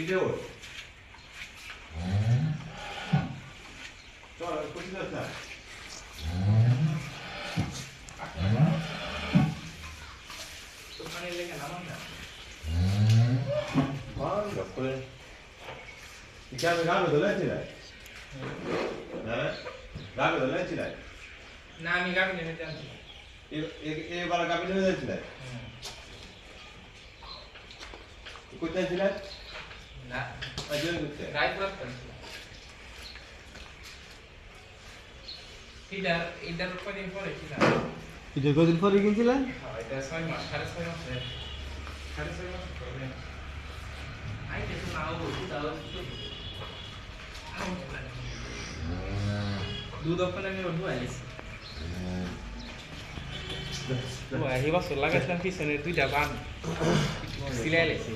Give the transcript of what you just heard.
video চল কোথায় যাস না ওখানে লেগে নামান না করে ইকামে গাবে দলেছি না হ্যাঁ গাবে দলেছি না না আমি গাবি নেমে জানছি এবার গাবে নেমে যাচ্ছি না কোথায় ছিলেন না আজকে করতে রাইট ওয়ার্ক করছি ইদার কদিন পরে ছিল এটা কদিন পরে কিনছিলেন এটা 6 মাস 6.5 মাস 6.5 মাস প্রবলেম আই দেখো নাও দাও দুধ ওখানে আমি রোড আইছি ও হিবা সোলা গাছলাম পিছনে দুইটা বান সিলাই লাইছে